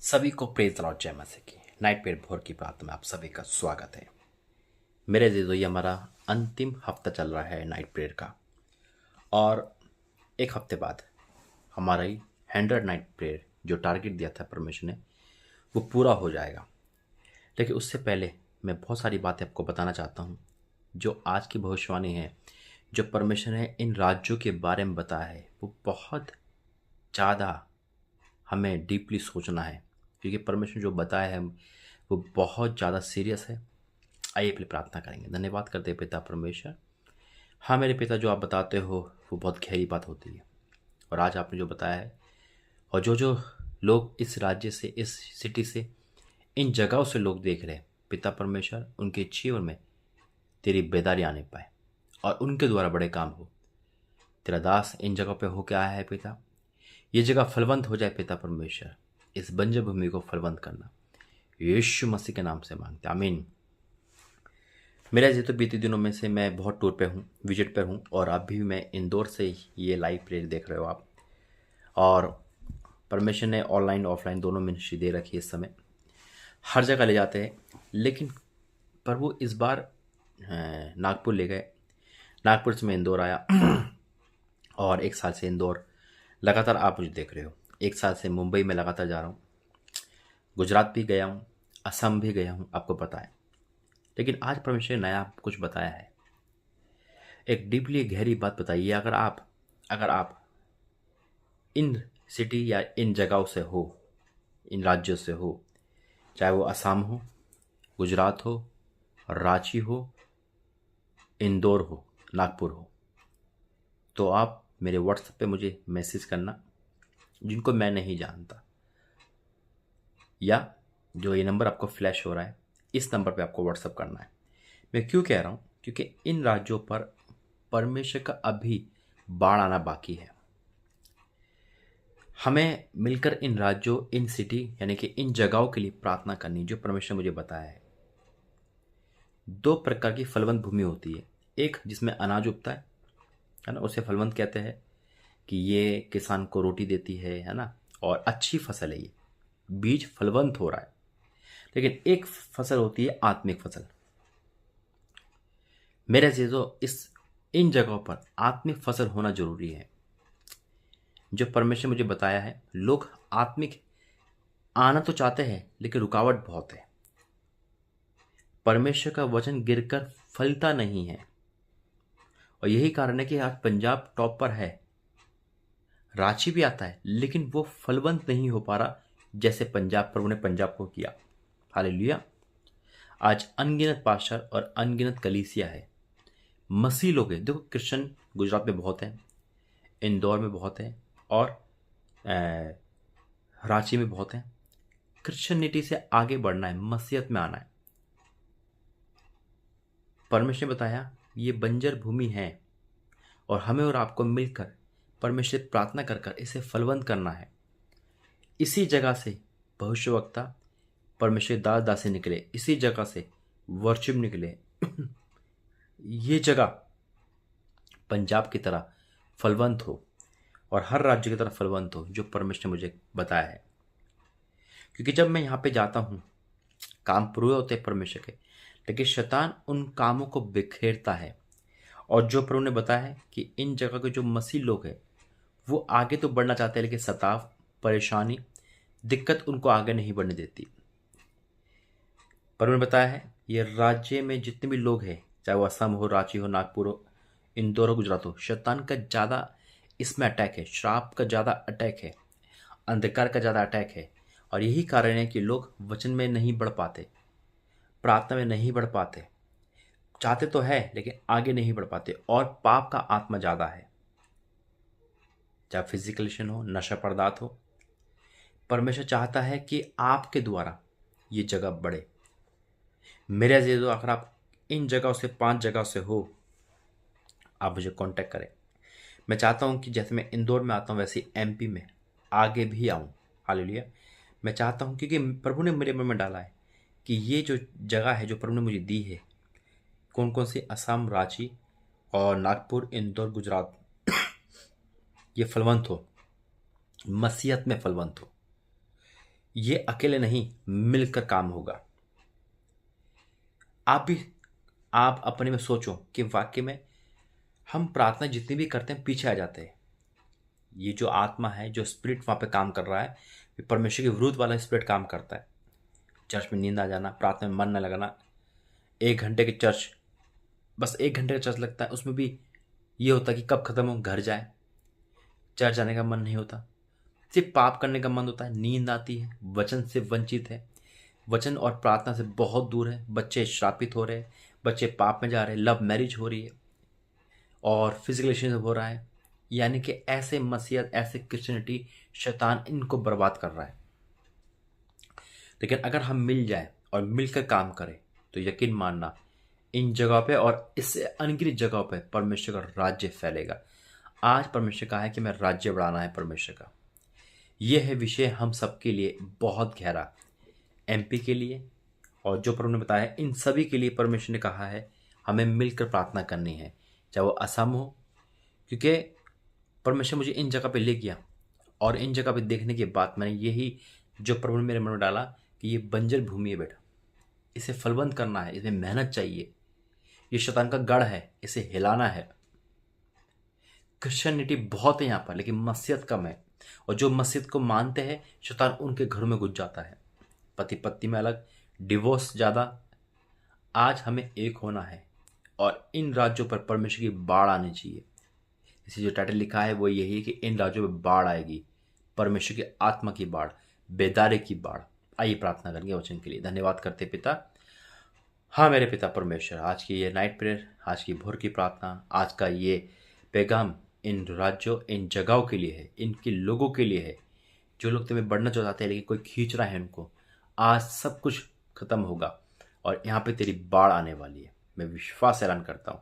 सभी को praise the Lord जय मसीह की नाइट प्रेयर भोर की प्रार्थना में आप सभी का स्वागत है। मेरे अजीजों, ये हमारा अंतिम हफ्ता चल रहा है नाइट प्रेयर का, और एक हफ्ते बाद हमारा ही 100 नाइट प्रेयर जो टारगेट दिया था परमेश्वर ने वो पूरा हो जाएगा। लेकिन उससे पहले मैं बहुत सारी बातें आपको बताना चाहता हूँ। जो आज की भविष्यवाणी है, जो परमेश्वर ने इन राज्यों के बारे में बताया है, वो बहुत ज़्यादा हमें डीपली सोचना है, क्योंकि परमेश्वर जो बताया है वो बहुत ज़्यादा सीरियस है। आइए पहले प्रार्थना करेंगे। धन्यवाद करते हैं पिता परमेश्वर। हाँ मेरे पिता, जो आप बताते हो वो बहुत गहरी बात होती है, और आज आपने जो बताया है, और जो जो लोग इस राज्य से, इस सिटी से, इन जगहों से लोग देख रहे हैं पिता परमेश्वर, उनके जीवन में तेरी बेदारी आने पाए और उनके द्वारा बड़े काम हो। तेरा दास इन जगहों पे होके आया है पिता, ये जगह फलवंत हो जाए पिता परमेश्वर। इस बंजर भूमि को फलवंत करना यीशु मसीह के नाम से मांगते, आमीन। मेरा जी तो बीते दिनों में से मैं बहुत टूर पे हूँ, विजिट पे हूँ, और अभी भी मैं इंदौर से ये लाइव प्रेयर देख रहे हो आप। और परमेश्वर ने ऑनलाइन ऑफलाइन दोनों मिनिस्ट्री दे रखी है। इस समय हर जगह ले जाते हैं, लेकिन प्रभु इस बार नागपुर ले गए। नागपुर से मैं इंदौर आया और एक साल से इंदौर लगातार आप मुझे देख रहे हो। एक साल से मुंबई में लगातार जा रहा हूँ, गुजरात भी गया हूँ, असम भी गया हूँ, आपको पता है। लेकिन आज परमेश्वर ने नया कुछ बताया है, एक डीपली गहरी बात बताइए। अगर आप इन सिटी या इन जगहों से हो, इन राज्यों से हो, चाहे वो असम हो, गुजरात हो, रांची हो, इंदौर हो, नागपुर हो, तो आप मेरे व्हाट्सएप पे मुझे मैसेज करना, जिनको मैं नहीं जानता, या जो ये नंबर आपको फ्लैश हो रहा है इस नंबर पे आपको व्हाट्सएप करना है। मैं क्यों कह रहा हूँ, क्योंकि इन राज्यों पर परमेश्वर का अभी बाढ़ आना बाकी है। हमें मिलकर इन राज्यों, इन सिटी यानी कि इन जगहों के लिए प्रार्थना करनी, जो परमेश्वर ने मुझे बताया है। 2 प्रकार की फलवंत भूमि होती है। एक जिसमें अनाज उगता है ना, उसे फलवंत कहते हैं, कि ये किसान को रोटी देती है ना, और अच्छी फसल है, ये बीज फलवंत हो रहा है। लेकिन एक फसल होती है आत्मिक फसल। मेरे अजीजों, इन जगहों पर आत्मिक फसल होना जरूरी है। जो परमेश्वर मुझे बताया है, लोग आत्मिक आना तो चाहते हैं, लेकिन रुकावट बहुत है। परमेश्वर का वचन गिरकर फलता नहीं है, और यही कारण है कि आज पंजाब टॉप पर है। रांची भी आता है, लेकिन वो फलवंत नहीं हो पा रहा जैसे पंजाब, प्रभु ने पंजाब को किया। हालेलुया। आज अनगिनत पास्टर और अनगिनत कलीसिया है, मसीह लोग हैं। देखो, क्रिश्चियन गुजरात में बहुत हैं, इंदौर में बहुत हैं, और रांची में बहुत हैं। क्रिश्चियनिटी से आगे बढ़ना है, मसीहत में आना है। परमेश्वर ने बताया ये बंजर भूमि है, और हमें और आपको मिलकर परमेश्वर से प्रार्थना कर कर इसे फलवंत करना है। इसी जगह से भविष्यवक्ता, परमेश्वर दास दासी निकले, इसी जगह से वर्शिप निकले। ये जगह पंजाब की तरह फलवंत हो, और हर राज्य की तरह फलवंत हो, जो परमेश्वर ने मुझे बताया है। क्योंकि जब मैं यहाँ पे जाता हूँ, काम पूरे होते हैं परमेश्वर के, लेकिन शैतान उन कामों को बिखेरता है। और जो प्रभु ने बताया है कि इन जगह के जो मसीह लोग हैं, वो आगे तो बढ़ना चाहते हैं, लेकिन सताव, परेशानी, दिक्कत उनको आगे नहीं बढ़ने देती। प्रभु ने बताया है ये राज्य में जितने भी लोग हैं, चाहे वो असम हो, रांची हो, नागपुर हो, इंदौर हो, गुजरात हो, शैतान का ज़्यादा इसमें अटैक है, श्राप का ज़्यादा अटैक है, अंधकार का ज़्यादा अटैक है। और यही कारण है कि लोग वचन में नहीं बढ़ पाते, प्रार्थना में नहीं बढ़ पाते, चाहते तो है लेकिन आगे नहीं बढ़ पाते, और पाप का आत्मा ज़्यादा है, चाहे फिजिकल हो, नशा पदार्थ हो। परमेश्वर चाहता है कि आपके द्वारा ये जगह बढ़े। मेरे अजीजों, अगर आप इन जगहों से, 5 जगह से हो, आप मुझे कांटेक्ट करें। मैं चाहता हूं कि जैसे मैं इंदौर में आता हूं, वैसे एमपी में आगे भी आऊं। हालेलुया। मैं चाहता हूं, क्योंकि प्रभु ने मेरे मन में डाला है कि ये जो जगह है, जो प्रभु ने मुझे दी है, कौन कौन सी, असम, रांची और नागपुर, इंदौर, गुजरात, ये फलवंत हो, मसीहत में फलवंत हो। ये अकेले नहीं, मिलकर काम होगा। आप अपने में सोचो कि वाकई में हम प्रार्थना जितनी भी करते हैं पीछे आ जाते हैं। ये जो आत्मा है, जो स्पिरिट वहाँ पे काम कर रहा है, ये परमेश्वर के विरुद्ध वाला स्पिरिट काम करता है। चर्च में नींद आ जाना, प्रार्थना में मन न लगाना, 1 घंटे के चर्च, बस 1 घंटे का चर्च लगता है, उसमें भी ये होता है कि कब खत्म हो, घर जाए। चर्च जाने का मन नहीं होता, सिर्फ पाप करने का मन होता है, नींद आती है, वचन से वंचित है, वचन और प्रार्थना से बहुत दूर है, बच्चे श्रापित हो रहे हैं, बच्चे पाप में जा रहे हैं, लव मैरिज हो रही है और फिजिकल रिलेशनशिप हो रहा है। यानी कि ऐसे मसीहत, ऐसे क्रिश्चियनिटी, शैतान इनको बर्बाद कर रहा है। लेकिन अगर हम मिल जाए और मिलकर काम करें तो यकीन मानना, इन जगहों पे और इससे अनगिनत जगहों पे परमेश्वर का राज्य फैलेगा। आज परमेश्वर का है कि मैं राज्य बढ़ाना है परमेश्वर का। यह है विषय हम सबके लिए बहुत गहरा, एमपी के लिए और जो प्रभु ने बताया, इन सभी के लिए परमेश्वर ने कहा है हमें मिलकर प्रार्थना करनी है, चाहे वो असम हो। क्योंकि परमेश्वर मुझे इन जगह पे ले गया और इन जगह पे देखने के बाद मैंने यही जो प्रभु ने मेरे मन में डाला कि ये बंजर भूमि है बेटा, इसे फलवंत करना है, इसमें मेहनत चाहिए, ये शैतान का गढ़ है, इसे हिलाना है। क्रिश्चियनिटी बहुत है यहाँ पर, लेकिन मसीहत कम है, और जो मसीहत को मानते हैं शैतान उनके घरों में घुस जाता है। पति पत्नी में अलग, डिवोर्स ज़्यादा। आज हमें एक होना है और इन राज्यों पर परमेश्वर की बाढ़ आनी चाहिए। इसी जो टाइटल लिखा है वो यही है कि इन राज्यों में बाढ़ आएगी, परमेश्वर की आत्मा की बाढ़, बेदारे की बाढ़। आइए प्रार्थना करेंगे वचन के लिए। धन्यवाद करते पिता। हाँ मेरे पिता परमेश्वर, आज की ये नाइट प्रेयर, आज की भोर की प्रार्थना, आज का ये पैगाम इन राज्यों, इन जगहों के लिए है, इनके लोगों के लिए है जो लोग तुम्हें बढ़ना चाहते हैं लेकिन कोई खींच रहा है उनको। आज सब कुछ खत्म होगा और यहाँ पे तेरी बाढ़ आने वाली है। मैं विश्वास ऐलान करता हूँ,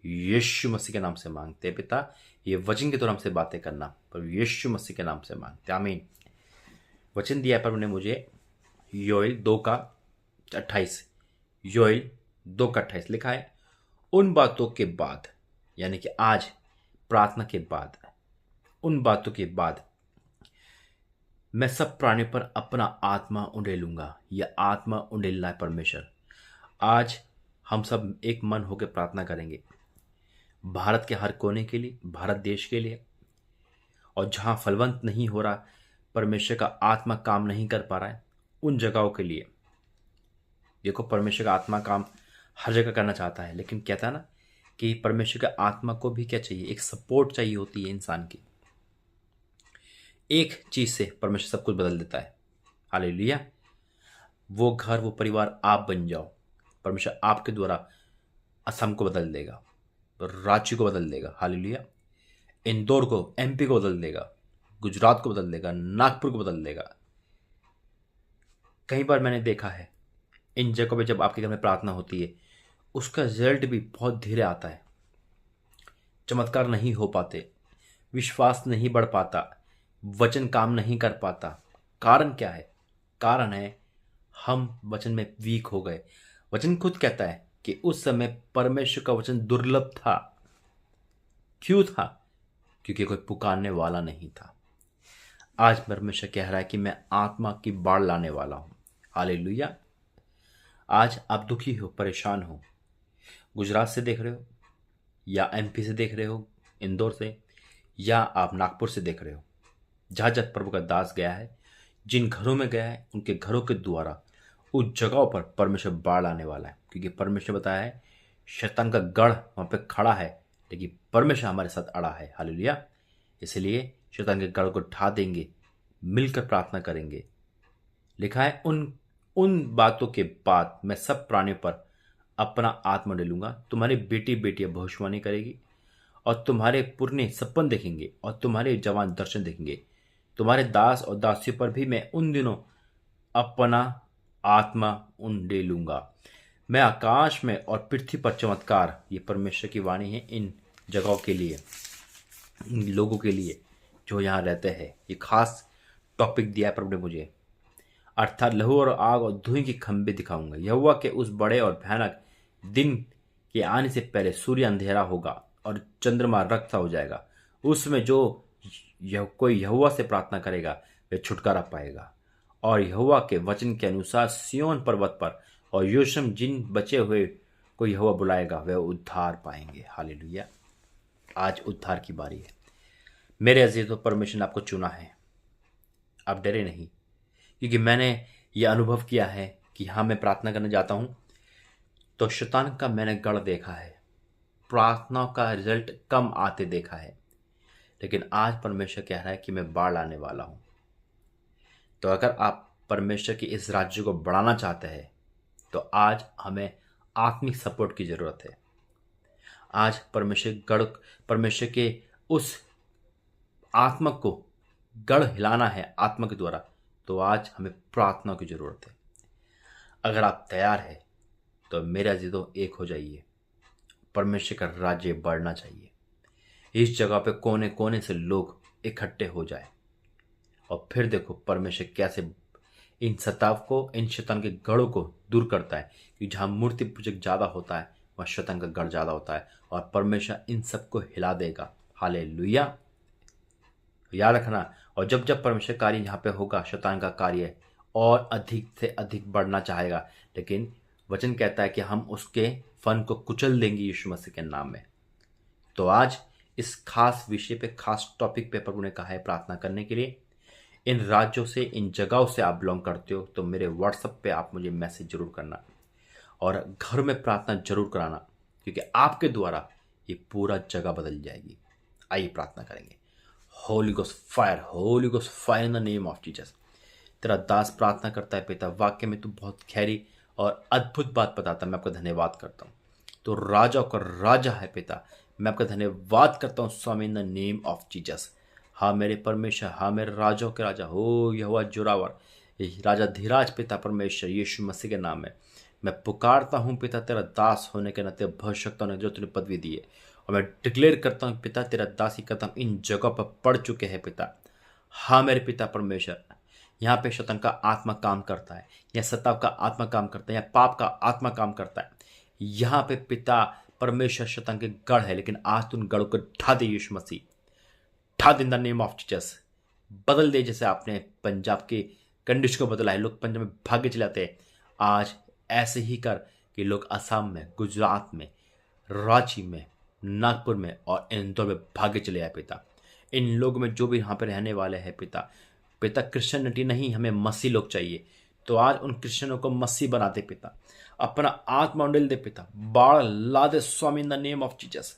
यीशु मसीह के नाम से मांगते पिता। ये वचन के द्वारा हमसे बातें करना, पर यीशु मसीह के नाम से मांगते, आमीन। वचन दिया पर उन्होंने मुझे योएल 2:28, योएल 2:28 लिखा है, उन बातों के बाद, यानी कि आज प्रार्थना के बाद, उन बातों के बाद मैं सब प्राणियों पर अपना आत्मा उंडेलूंगा। यह आत्मा उंडेलना है परमेश्वर। आज हम सब एक मन होकर प्रार्थना करेंगे भारत के हर कोने के लिए, भारत देश के लिए, और जहां फलवंत नहीं हो रहा, परमेश्वर का आत्मा काम नहीं कर पा रहा है, उन जगहों के लिए। देखो परमेश्वर का आत्मा काम हर जगह करना चाहता है, लेकिन कहता है ना कि परमेश्वर के आत्मा को भी क्या चाहिए, एक सपोर्ट चाहिए होती है इंसान की। एक चीज से परमेश्वर सब कुछ बदल देता है। हालेलुया। वो घर, वो परिवार आप बन जाओ, परमेश्वर आपके द्वारा असम को बदल देगा, राज्य को बदल देगा। हालेलुया। इंदौर को, एमपी को बदल देगा, गुजरात को बदल देगा, नागपुर को बदल देगा। कई बार मैंने देखा है इन जगहों पे जब आपके घर में प्रार्थना होती है, उसका रिजल्ट भी बहुत धीरे आता है, चमत्कार नहीं हो पाते, विश्वास नहीं बढ़ पाता, वचन काम नहीं कर पाता। कारण क्या है? कारण है हम वचन में वीक हो गए। वचन खुद कहता है कि उस समय परमेश्वर का वचन दुर्लभ था। क्यों था? क्योंकि कोई पुकारने वाला नहीं था। आज परमेश्वर कह रहा है कि मैं आत्मा की बाढ़ लाने वाला हूं। हालेलुया। आज आप दुखी हो, परेशान हो, गुजरात से देख रहे हो या एमपी से देख रहे हो, इंदौर से, या आप नागपुर से देख रहे हो, जहां जहां प्रभु का दास गया है, जिन घरों में गया है, उनके घरों के द्वारा उस जगहों पर परमेश्वर बाढ़ आने वाला है। क्योंकि परमेश्वर बताया है शैतान का गढ़ वहां पे खड़ा है, लेकिन परमेश्वर हमारे साथ अड़ा है। हालेलुया। इसलिए शैतान के गढ़ को ढा देंगे, मिलकर प्रार्थना करेंगे। लिखा है उन बातों के बाद मैं सब प्राणियों पर अपना आत्मा डालूंगा। तुम्हारी बेटी बेटियां भविष्यवाणी करेगी और तुम्हारे पुरने सपन देखेंगे और तुम्हारे जवान दर्शन देखेंगे। तुम्हारे दास और दासियों पर भी मैं उन दिनों अपना आत्मा उंडेलूंगा। मैं आकाश में और पृथ्वी पर चमत्कार, ये परमेश्वर की वाणी है इन जगहों के लिए, इन लोगों के लिए जो यहाँ रहते हैं। ये खास टॉपिक दिया है प्रभु ने मुझे, अर्थात लहू और आग और धुएं की खंबे दिखाऊंगा। यहोवा के उस बड़े और भयानक दिन के आने से पहले सूर्य अंधेरा होगा और चंद्रमा रक्त सा हो जाएगा। उसमें जो कोई यहोवा से प्रार्थना करेगा वह छुटकारा पाएगा और यहोवा के वचन के अनुसार सिय्योन पर्वत पर और यरूशलेम जिन बचे हुए को यहोवा बुलाएगा वे उद्धार पाएंगे। हालेलुया। आज उद्धार की बारी है। मेरे अजीजों, परमेश्वर ने आपको चुना है। आप डरे नहीं, क्योंकि मैंने ये अनुभव किया है कि हाँ, मैं प्रार्थना करने जाता हूँ तो शैतान का मैंने गढ़ देखा है, प्रार्थनाओं का रिजल्ट कम आते देखा है। लेकिन आज परमेश्वर कह रहा है कि मैं बाढ़ लाने वाला हूँ। तो अगर आप परमेश्वर के इस राज्य को बढ़ाना चाहते हैं तो आज हमें आत्मिक सपोर्ट की ज़रूरत है। आज परमेश्वर के उस आत्मा को गढ़ हिलाना है आत्मा के द्वारा, तो आज हमें प्रार्थना की ज़रूरत है। अगर आप तैयार हैं तो मेरे अजीजों, एक हो जाइए। परमेश्वर का राज्य बढ़ना चाहिए। इस जगह पे कोने कोने से लोग इकट्ठे हो जाए और फिर देखो परमेश्वर कैसे इन सताव को, इन शैतान के गढ़ों को दूर करता है। कि जहाँ मूर्ति पूजक ज़्यादा होता है वहाँ शैतान का गढ़ ज़्यादा होता है और परमेश्वर इन सबको हिला देगा। हालेलुया। याद रखना। और जब जब परमेश्वर कार्य यहाँ पे होगा, शैतान का कार्य और अधिक से अधिक बढ़ना चाहेगा, लेकिन वचन कहता है कि हम उसके फन को कुचल देंगे यीशु मसीह के नाम में। तो आज इस खास विषय पे, खास टॉपिक पे प्रभु ने कहा है प्रार्थना करने के लिए। इन राज्यों से, इन जगहों से आप बिलोंग करते हो तो मेरे व्हाट्सएप पे आप मुझे मैसेज जरूर करना और घर में प्रार्थना जरूर कराना, क्योंकि आपके द्वारा ये पूरा जगह बदल जाएगी। आइए प्रार्थना करेंगे। Holi ghost fire, Holi ghost fire in the name of Jesus. तेरा दास प्रार्थना करता है पिता, वाक्य में तू बहुत गहरी और अद्भुत बात बताता है। मैं आपका धन्यवाद करता हूँ। तो राजा का राजा है पिता, मैं आपका धन्यवाद करता हूँ स्वामी in the name of Jesus. हाँ मेरे परमेश्वर, हाँ मेरे राजाओं के राजा हो यहोवा जोरावर, राजा धीराज पिता परमेश्वर यीशु मसीह के नाम में मैं पुकारता हूँ पिता, तेरा दास होने के नाते भविष्यता ने जो तूने पदवी दी है, और मैं डिक्लेयर करता हूँ पिता, तेरा दासी कदम इन जगहों पर पड़ चुके हैं पिता। हाँ मेरे पिता परमेश्वर, यहाँ पे शैतान का आत्मा काम करता है, या सताव का आत्मा काम करता है, या पाप का आत्मा काम करता है। यहाँ पे पिता परमेश्वर शैतान के गढ़ है, लेकिन आज तू उन गढ़ों को ढा दे यीशु मसीह, ढा दे in the name of Jesus. बदल दे जैसे आपने पंजाब के कंडीशन को बदला है। लोग पंजाब में भागे चले जाते हैं, आज ऐसे ही कर कि लोग असम में, गुजरात में, रांची में, नागपुर में और इंदौर में भागे चले आए पिता। इन लोगों में जो भी यहाँ पे रहने वाले हैं पिता, पिता क्रिश्चियनिटी नहीं, हमें मसीह लोग चाहिए। तो आज उन क्रिश्चियनों को मसीह बना दे पिता, अपना आत्मा उंडेल दे पिता, बाढ़ ला दे स्वामी in the name of Jesus.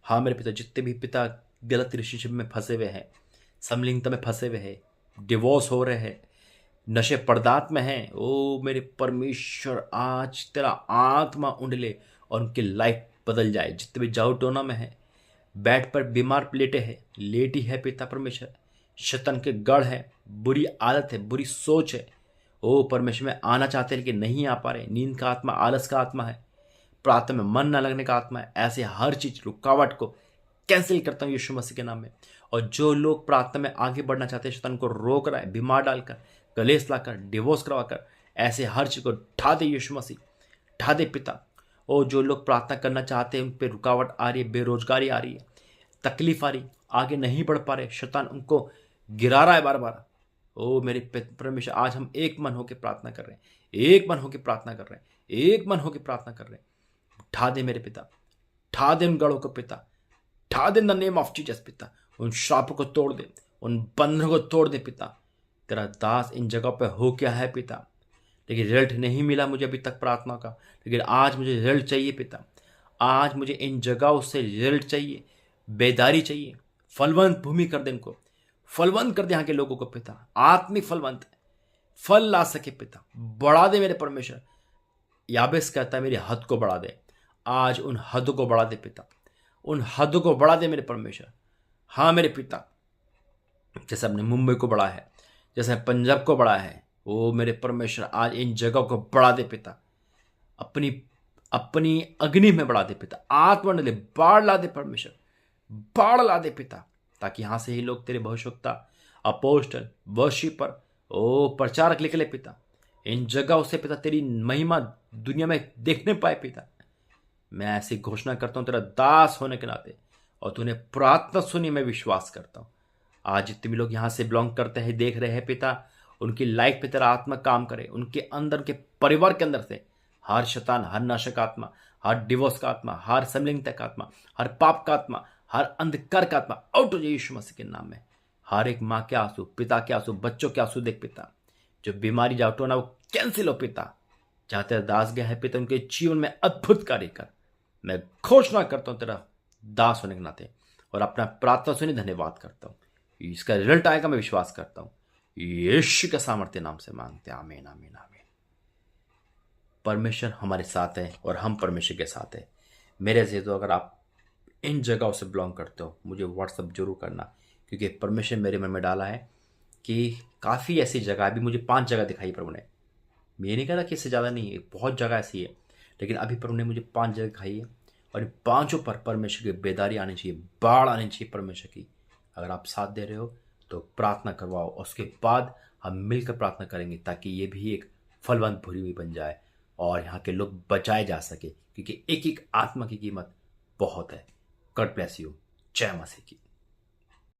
हाँ मेरे पिता, जितने भी पिता गलत रिलेशनशिप में फंसे हुए हैं, समलिंगता में फंसे हुए हैं, डिवोर्स हो रहे हैं, नशे पदार्थ में हैं, ओ मेरे परमेश्वर आज तेरा आत्मा उंडले और उनकी लाइफ बदल जाए। जितने भी जाओ टोना में है, बेड पर बीमार लेटी है पिता परमेश्वर, शैतान के गढ़ है, बुरी आदत है, बुरी सोच है, ओ परमेश्वर में आना चाहते हैं लेकिन नहीं आ पा रहे। नींद का आत्मा, आलस का आत्मा है, प्रार्थना में मन न लगने का आत्मा है। ऐसे हर चीज रुकावट को कैंसिल करता हूँ यीशु मसीह के नाम में। और जो लोग प्रार्थना में आगे बढ़ना चाहते हैं, शैतान को रोक रहा है, बीमार डालकर, कलेश लाकर, डिवोर्स करवाकर, ऐसे हर चीज को ढा दे यीशु मसीह, ढा दे पिता। और जो लोग प्रार्थना करना चाहते हैं उन पर रुकावट आ रही है, बेरोजगारी आ रही है, तकलीफ आ रही, आगे नहीं बढ़ पा रहे, शैतान उनको गिरा रहा है बार बार। ओ मेरे परमेश्वर, आज हम एक मन होकर प्रार्थना कर रहे हैं, एक मन होकर प्रार्थना कर रहे हैं, एक मन होकर प्रार्थना कर रहे हैं। ढा दे मेरे पिता, ढा दे उन गढ़ों को पिता, ढा दे in the name of Jesus पिता। उन श्रापों को तोड़ दे, उन बंधनों को तोड़ दे पिता। तेरा दास इन जगह पे हो क्या है पिता, लेकिन रिजल्ट नहीं मिला मुझे अभी तक प्रार्थना का, लेकिन आज मुझे रिजल्ट चाहिए पिता। आज मुझे इन जगहों से रिजल्ट चाहिए, बेदारी चाहिए। फलवंत भूमि कर दे इनको, फलवंत कर दे यहाँ के लोगों को पिता, आत्मिक फलवंत फल ला सके पिता। बढ़ा दे मेरे परमेश्वर। याबेस कहता है मेरी हद को बढ़ा दे, आज उन हद को बढ़ा दे पिता, उन हद को बढ़ा दे मेरे परमेश्वर। हाँ मेरे पिता, जैसे आपने मुंबई को बढ़ा है, जैसे पंजाब को बढ़ा है, ओ मेरे परमेश्वर आज इन जगहों को बढ़ा दे पिता, अपनी अपनी अग्नि में बढ़ा दे पिता। आत्मा ने बाढ़ ला दे परमेश्वर, बाढ़ ला दे पिता, ताकि यहां से ही लोग तेरे भविष्यवक्ता, अपोस्टल, वर्शिपर, ओ प्रचारक निकले पिता। इन जगहों से पिता तेरी महिमा दुनिया में देखने पाए पिता। मैं ऐसी घोषणा करता हूं तेरा दास होने के नाते, और तूने प्रार्थना सुनी, मैं विश्वास करता हूं। आज जितने भी लोग यहां से बिलोंग करते हैं, देख रहे हैं पिता, उनकी लाइफ पे तेरा आत्मा काम करे, उनके अंदर के परिवार के अंदर से हर शैतान, हर नाशक आत्मा, हर डिवोर्स का आत्मा, हर समलिंगता का आत्मा, हर पाप का आत्मा, हर अंधकार का आत्मा आउट हो जाए यीशु मसीह के नाम में। हर एक माँ के आंसू, पिता के आंसू, बच्चों के आंसू देख पिता, जो बीमारी जाटो ना वो कैंसिल हो पिता। जहां तेरा दास गया है पिता, उनके जीवन में अद्भुत कार्य कर। मैं घोषणा करता हूं तेरा दास होने के नाते, और अपना प्रार्थना सुनी धन्यवाद करता हूं। इसका रिजल्ट आएगा मैं विश्वास करता हूं। यीशु के सामर्थ्य नाम से मांगते हैं, आमीन आमीन आमीन। परमेश्वर हमारे साथ है और हम परमेश्वर के साथ है। मेरे से तो अगर आप इन जगहों से बिलोंग करते हो, मुझे व्हाट्सअप जरूर करना, क्योंकि परमेश्वर मेरे मन में डाला है कि काफ़ी ऐसी जगह, अभी मुझे 5 जगह दिखाई प्रभु ने। मैं नहीं कहता कि इससे ज़्यादा नहीं है, बहुत जगह ऐसी है, लेकिन अभी प्रभु ने मुझे 5 जगह दिखाई है, और इन 5 पर परमेश्वर की बेदारी आनी चाहिए, बाढ़ आनी चाहिए परमेश्वर की। अगर आप साथ दे रहे हो तो प्रार्थना करवाओ, और उसके बाद हम मिलकर प्रार्थना करेंगे, ताकि ये भी एक फलवंत भूमि भी बन जाए और यहाँ के लोग बचाए जा सके, क्योंकि एक एक आत्मा की कीमत बहुत है। God bless you. जय मसीह की।